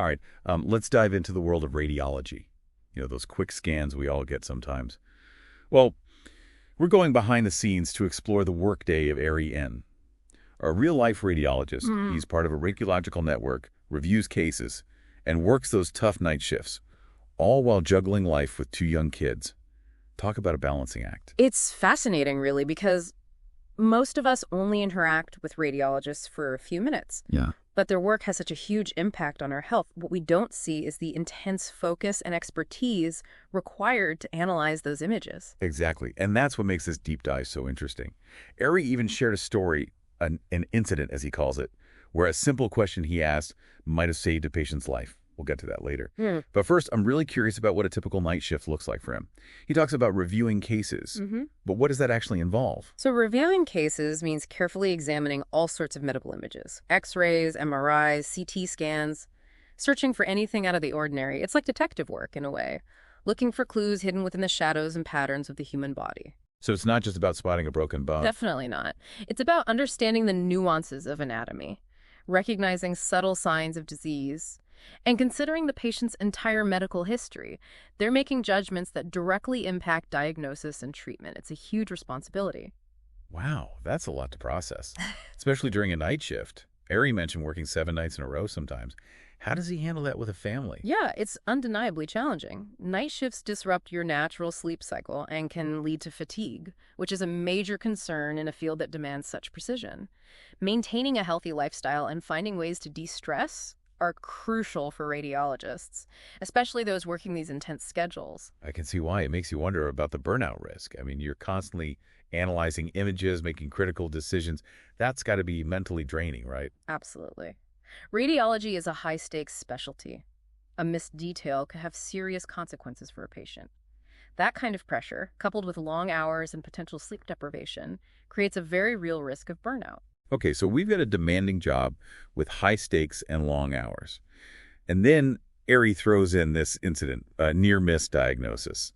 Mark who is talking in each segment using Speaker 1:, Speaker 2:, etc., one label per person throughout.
Speaker 1: All right, let's dive into the world of radiology. Those quick scans we all get sometimes. Well, we're going behind the scenes to explore the workday of Arie N, a real-life radiologist. He's part of a radiological network, reviews cases, and works those tough night shifts, all while juggling life with 2 young kids. Talk about a balancing act.
Speaker 2: It's fascinating, really, because most of us only interact with radiologists for a few minutes.
Speaker 1: Yeah.
Speaker 2: But their work has such a huge impact on our health. What we don't see is the intense focus and expertise required to analyze those images.
Speaker 1: Exactly, and that's what makes this deep dive so interesting. Arie even shared a story, an incident, as he calls it, where a simple question he asked might have saved a patient's life. We'll get to that later. But first, I'm really curious about what a typical night shift looks like for him. He talks about reviewing cases, but what does that actually involve?
Speaker 2: So reviewing cases means carefully examining all sorts of medical images, X-rays, MRIs, CT scans, searching for anything out of the ordinary. It's like detective work, in a way, looking for clues hidden within the shadows and patterns of the human body.
Speaker 1: So it's not just about spotting a broken bone.
Speaker 2: Definitely not. It's about understanding the nuances of anatomy, recognizing subtle signs of disease, and considering the patient's entire medical history. They're making judgments that directly impact diagnosis and treatment. It's a huge responsibility.
Speaker 1: Wow, that's a lot to process, especially during a night shift. Arie mentioned working 7 nights in a row sometimes. How does he handle that with a family?
Speaker 2: Yeah, it's undeniably challenging. Night shifts disrupt your natural sleep cycle and can lead to fatigue, which is a major concern in a field that demands such precision. Maintaining a healthy lifestyle and finding ways to de-stress are crucial for radiologists, especially those working these intense schedules.
Speaker 1: I can see why. It makes you wonder about the burnout risk. I mean, you're constantly analyzing images, making critical decisions. That's got to be mentally draining, right?
Speaker 2: Absolutely. Radiology is a high-stakes specialty. A missed detail could have serious consequences for a patient. That kind of pressure, coupled with long hours and potential sleep deprivation, creates a very real risk of burnout.
Speaker 1: Okay, so we've got a demanding job with high stakes and long hours. And then Arie throws in this incident, a near-miss diagnosis.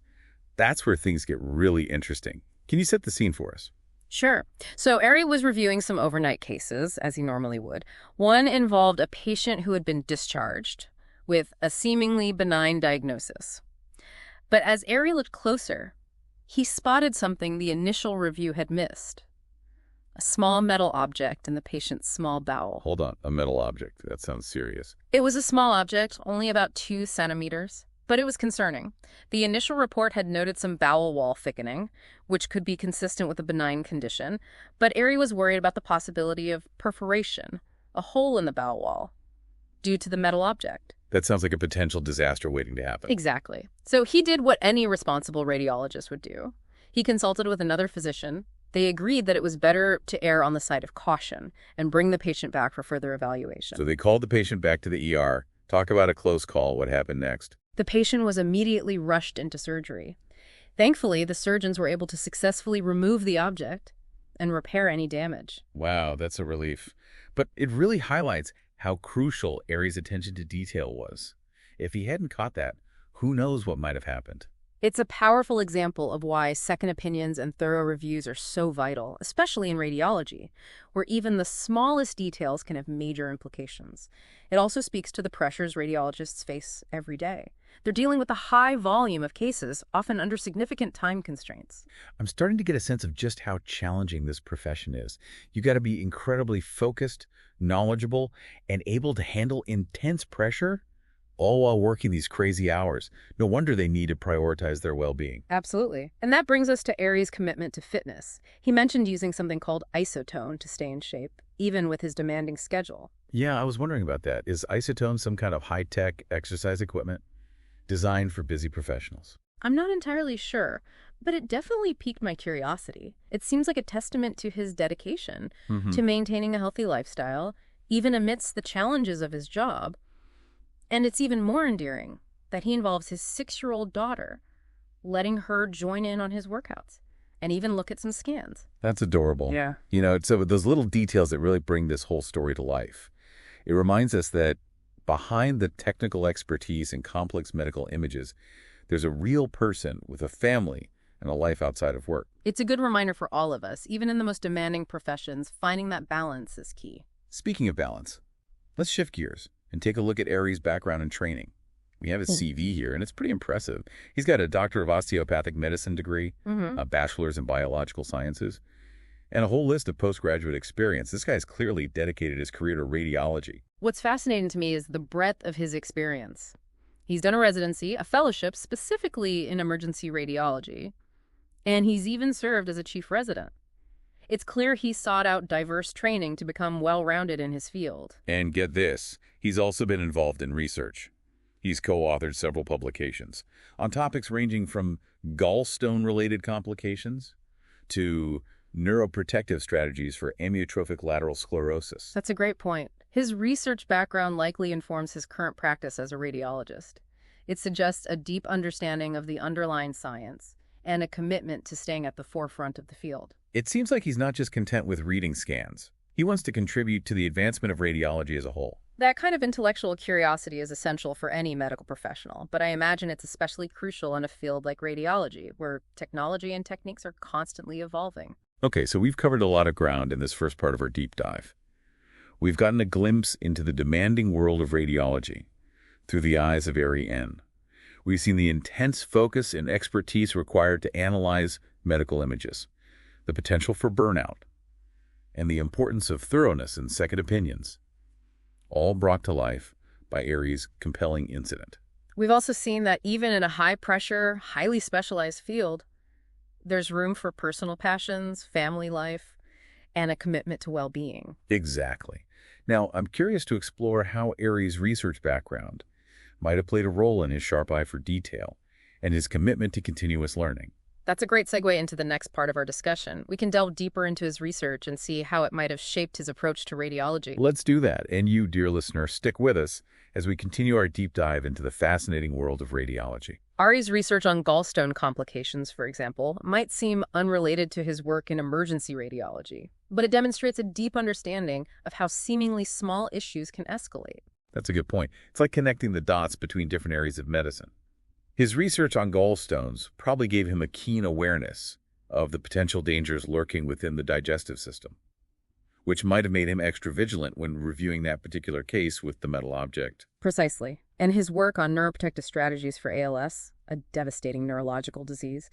Speaker 1: That's where things get really interesting. Can you set the scene for us?
Speaker 2: Sure. So Arie was reviewing some overnight cases, as he normally would. One involved a patient who had been discharged with a seemingly benign diagnosis. But as Arie looked closer, he spotted something the initial review had missed. A small metal object in the patient's small bowel.
Speaker 1: Hold on, a metal object. That sounds serious.
Speaker 2: It was a small object, only about 2 centimeters, but it was concerning. The initial report had noted some bowel wall thickening, which could be consistent with a benign condition, but Arie was worried about the possibility of perforation, a hole in the bowel wall, due to the metal object.
Speaker 1: That sounds like a potential disaster waiting to happen.
Speaker 2: Exactly. So he did what any responsible radiologist would do. He consulted with another physician. They agreed that it was better to err on the side of caution and bring the patient back for further evaluation.
Speaker 1: So they called the patient back to the ER. Talk about a close call. What happened next?
Speaker 2: The patient was immediately rushed into surgery. Thankfully, the surgeons were able to successfully remove the object and repair any damage.
Speaker 1: Wow, that's a relief. But it really highlights how crucial Arie's attention to detail was. If he hadn't caught that, who knows what might have happened?
Speaker 2: It's a powerful example of why second opinions and thorough reviews are so vital, especially in radiology, where even the smallest details can have major implications. It also speaks to the pressures radiologists face every day. They're dealing with a high volume of cases, often under significant time constraints.
Speaker 1: I'm starting to get a sense of just how challenging this profession is. You got to be incredibly focused, knowledgeable, and able to handle intense pressure, all while working these crazy hours. No wonder they need to prioritize their well-being.
Speaker 2: Absolutely. And that brings us to Arie's commitment to fitness. He mentioned using something called isotone to stay in shape, even with his demanding schedule.
Speaker 1: Yeah, I was wondering about that. Is isotone some kind of high-tech exercise equipment designed for busy professionals?
Speaker 2: I'm not entirely sure, but it definitely piqued my curiosity. It seems like a testament to his dedication to maintaining a healthy lifestyle, even amidst the challenges of his job. And it's even more endearing that he involves his 6-year-old daughter, letting her join in on his workouts and even look at some scans.
Speaker 1: That's adorable.
Speaker 2: Yeah.
Speaker 1: So those little details that really bring this whole story to life. It reminds us that behind the technical expertise and complex medical images, there's a real person with a family and a life outside of work.
Speaker 2: It's a good reminder for all of us, even in the most demanding professions, finding that balance is key.
Speaker 1: Speaking of balance, let's shift gears and take a look at Arie's background and training. We have his CV here, and it's pretty impressive. He's got a Doctor of Osteopathic Medicine degree, a bachelor's in biological sciences, and a whole list of postgraduate experience. This guy's clearly dedicated his career to radiology.
Speaker 2: What's fascinating to me is the breadth of his experience. He's done a residency, a fellowship specifically in emergency radiology, and he's even served as a chief resident. It's clear he sought out diverse training to become well-rounded in his field.
Speaker 1: And get this, he's also been involved in research. He's co-authored several publications on topics ranging from gallstone-related complications to neuroprotective strategies for amyotrophic lateral sclerosis.
Speaker 2: That's a great point. His research background likely informs his current practice as a radiologist. It suggests a deep understanding of the underlying science and a commitment to staying at the forefront of the field.
Speaker 1: It seems like he's not just content with reading scans. He wants to contribute to the advancement of radiology as a whole.
Speaker 2: That kind of intellectual curiosity is essential for any medical professional, but I imagine it's especially crucial in a field like radiology, where technology and techniques are constantly evolving.
Speaker 1: Okay, so we've covered a lot of ground in this first part of our deep dive. We've gotten a glimpse into the demanding world of radiology through the eyes of Arie N. We've seen the intense focus and expertise required to analyze medical images, the potential for burnout, and the importance of thoroughness and second opinions, all brought to life by Arie's compelling incident.
Speaker 2: We've also seen that even in a high-pressure, highly specialized field, there's room for personal passions, family life, and a commitment to well-being.
Speaker 1: Exactly. Now, I'm curious to explore how Arie's research background might have played a role in his sharp eye for detail and his commitment to continuous learning.
Speaker 2: That's a great segue into the next part of our discussion. We can delve deeper into his research and see how it might have shaped his approach to radiology.
Speaker 1: Let's do that. And you, dear listener, stick with us as we continue our deep dive into the fascinating world of radiology.
Speaker 2: Arie's research on gallstone complications, for example, might seem unrelated to his work in emergency radiology, but it demonstrates a deep understanding of how seemingly small issues can escalate.
Speaker 1: That's a good point. It's like connecting the dots between different areas of medicine. His research on gallstones probably gave him a keen awareness of the potential dangers lurking within the digestive system, which might have made him extra vigilant when reviewing that particular case with the metal object.
Speaker 2: Precisely. And his work on neuroprotective strategies for ALS, a devastating neurological disease,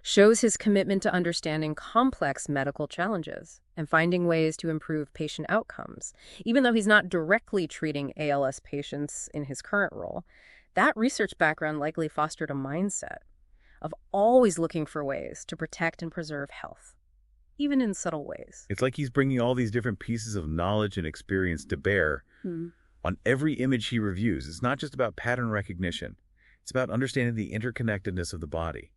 Speaker 2: shows his commitment to understanding complex medical challenges and finding ways to improve patient outcomes. Even though he's not directly treating ALS patients in his current role, that research background likely fostered a mindset of always looking for ways to protect and preserve health, even in subtle ways.
Speaker 1: It's like he's bringing all these different pieces of knowledge and experience to bear on every image he reviews. It's not just about pattern recognition. It's about understanding the interconnectedness of the body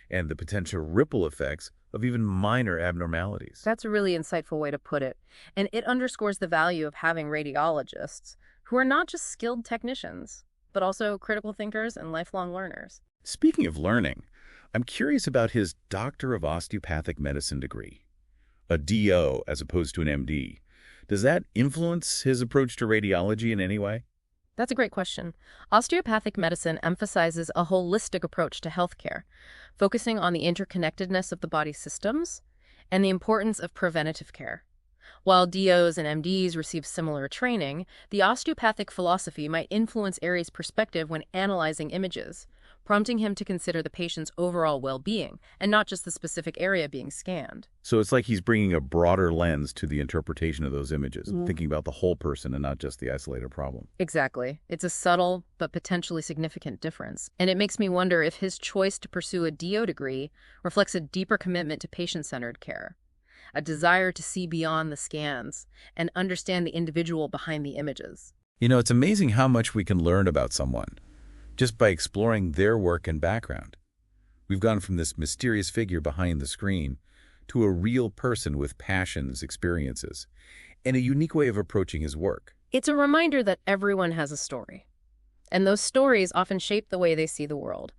Speaker 1: and the potential ripple effects of even minor abnormalities.
Speaker 2: That's a really insightful way to put it. And it underscores the value of having radiologists who are not just skilled technicians, but also critical thinkers and lifelong learners.
Speaker 1: Speaking of learning, I'm curious about his Doctor of Osteopathic Medicine degree, a DO as opposed to an MD. Does that influence his approach to radiology in any way?
Speaker 2: That's a great question. Osteopathic medicine emphasizes a holistic approach to healthcare, focusing on the interconnectedness of the body's systems and the importance of preventative care. While DOs and MDs receive similar training, the osteopathic philosophy might influence Arie's perspective when analyzing images, prompting him to consider the patient's overall well-being and not just the specific area being scanned.
Speaker 1: So it's like he's bringing a broader lens to the interpretation of those images, thinking about the whole person and not just the isolated problem.
Speaker 2: Exactly. It's a subtle but potentially significant difference. And it makes me wonder if his choice to pursue a DO degree reflects a deeper commitment to patient-centered care, a desire to see beyond the scans and understand the individual behind the images.
Speaker 1: You know, it's amazing how much we can learn about someone just by exploring their work and background. We've gone from this mysterious figure behind the screen to a real person with passions, experiences, and a unique way of approaching his work.
Speaker 2: It's a reminder that everyone has a story, and those stories often shape the way they see the world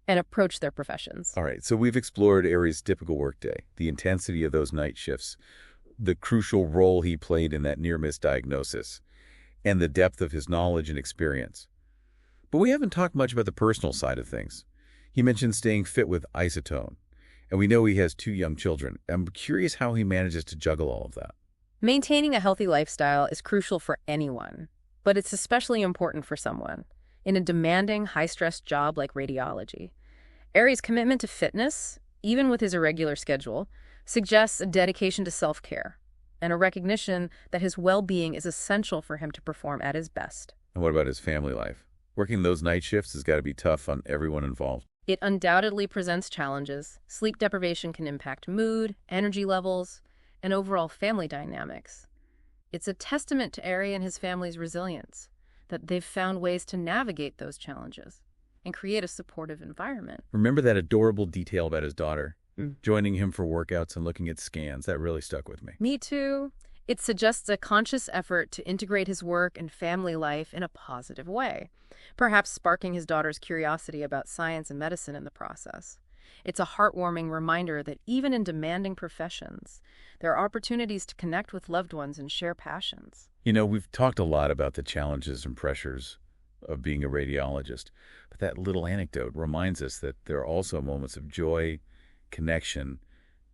Speaker 2: and approach their professions.
Speaker 1: All right, so we've explored Arie's typical workday, the intensity of those night shifts, the crucial role he played in that near-miss diagnosis, and the depth of his knowledge and experience. But we haven't talked much about the personal side of things. He mentioned staying fit with isotone, and we know he has 2 young children. I'm curious how he manages to juggle all of that.
Speaker 2: Maintaining a healthy lifestyle is crucial for anyone, but it's especially important for someone in a demanding, high-stress job like radiology. Arie's commitment to fitness, even with his irregular schedule, suggests a dedication to self-care and a recognition that his well-being is essential for him to perform at his best.
Speaker 1: And what about his family life? Working those night shifts has got to be tough on everyone involved.
Speaker 2: It undoubtedly presents challenges. Sleep deprivation can impact mood, energy levels, and overall family dynamics. It's a testament to Arie and his family's resilience that they've found ways to navigate those challenges and create a supportive environment.
Speaker 1: Remember that adorable detail about his daughter? Joining him for workouts and looking at scans. That really stuck with me.
Speaker 2: Me too. It suggests a conscious effort to integrate his work and family life in a positive way, perhaps sparking his daughter's curiosity about science and medicine in the process. It's a heartwarming reminder that even in demanding professions, there are opportunities to connect with loved ones and share passions.
Speaker 1: You know, we've talked a lot about the challenges and pressures of being a radiologist, but that little anecdote reminds us that there are also moments of joy, connection,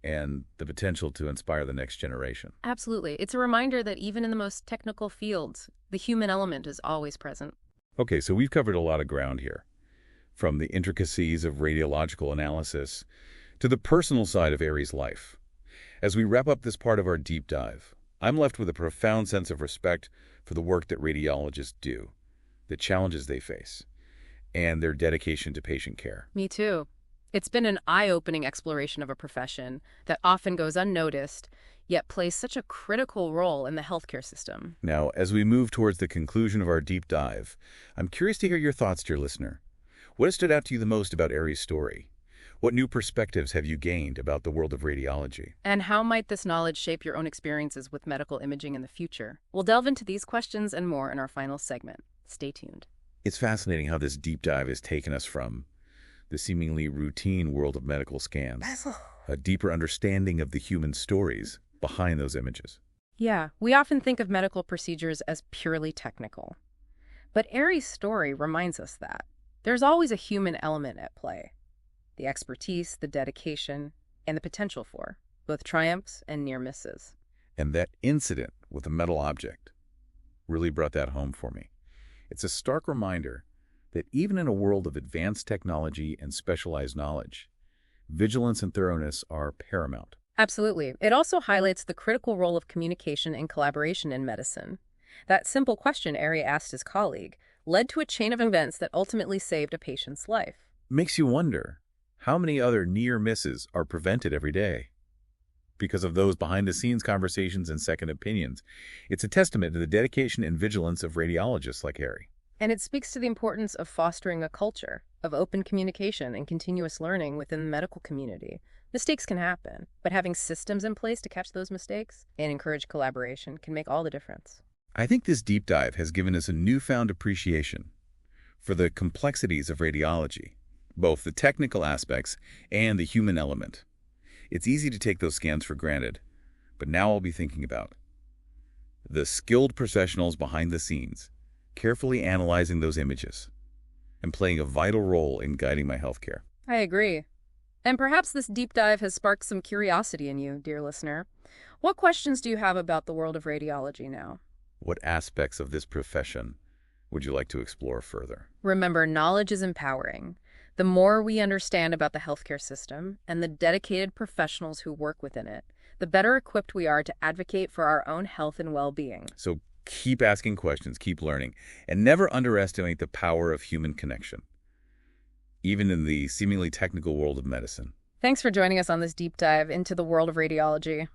Speaker 1: and the potential to inspire the next generation.
Speaker 2: Absolutely. It's a reminder that even in the most technical fields, the human element is always present.
Speaker 1: Okay, so we've covered a lot of ground here, from the intricacies of radiological analysis to the personal side of Arie's life. As we wrap up this part of our deep dive, I'm left with a profound sense of respect for the work that radiologists do, the challenges they face, and their dedication to patient care.
Speaker 2: Me too. It's been an eye-opening exploration of a profession that often goes unnoticed, yet plays such a critical role in the healthcare system.
Speaker 1: Now, as we move towards the conclusion of our deep dive, I'm curious to hear your thoughts, dear listener. What has stood out to you the most about Arie's story? What new perspectives have you gained about the world of radiology?
Speaker 2: And how might this knowledge shape your own experiences with medical imaging in the future? We'll delve into these questions and more in our final segment. Stay tuned.
Speaker 1: It's fascinating how this deep dive has taken us from the seemingly routine world of medical scans, a deeper understanding of the human stories behind those images.
Speaker 2: Yeah, we often think of medical procedures as purely technical. But Arie's story reminds us that there's always a human element at play. The expertise, the dedication, and the potential for both triumphs and near misses.
Speaker 1: And that incident with a metal object really brought that home for me. It's a stark reminder that even in a world of advanced technology and specialized knowledge, vigilance and thoroughness are paramount.
Speaker 2: Absolutely. It also highlights the critical role of communication and collaboration in medicine. That simple question Arie asked his colleague led to a chain of events that ultimately saved a patient's life.
Speaker 1: Makes you wonder, how many other near misses are prevented every day? Because of those behind-the-scenes conversations and second opinions. It's a testament to the dedication and vigilance of radiologists like Arie.
Speaker 2: And it speaks to the importance of fostering a culture of open communication and continuous learning within the medical community. Mistakes can happen, but having systems in place to catch those mistakes and encourage collaboration can make all the difference.
Speaker 1: I think this deep dive has given us a newfound appreciation for the complexities of radiology, both the technical aspects and the human element. It's easy to take those scans for granted, but now I'll be thinking about the skilled professionals behind the scenes, carefully analyzing those images, and playing a vital role in guiding my healthcare.
Speaker 2: I agree. And perhaps this deep dive has sparked some curiosity in you, dear listener. What questions do you have about the world of radiology now?
Speaker 1: What aspects of this profession would you like to explore further?
Speaker 2: Remember, knowledge is empowering. The more we understand about the healthcare system and the dedicated professionals who work within it, the better equipped we are to advocate for our own health and well-being.
Speaker 1: So keep asking questions, keep learning, and never underestimate the power of human connection, even in the seemingly technical world of medicine.
Speaker 2: Thanks for joining us on this deep dive into the world of radiology.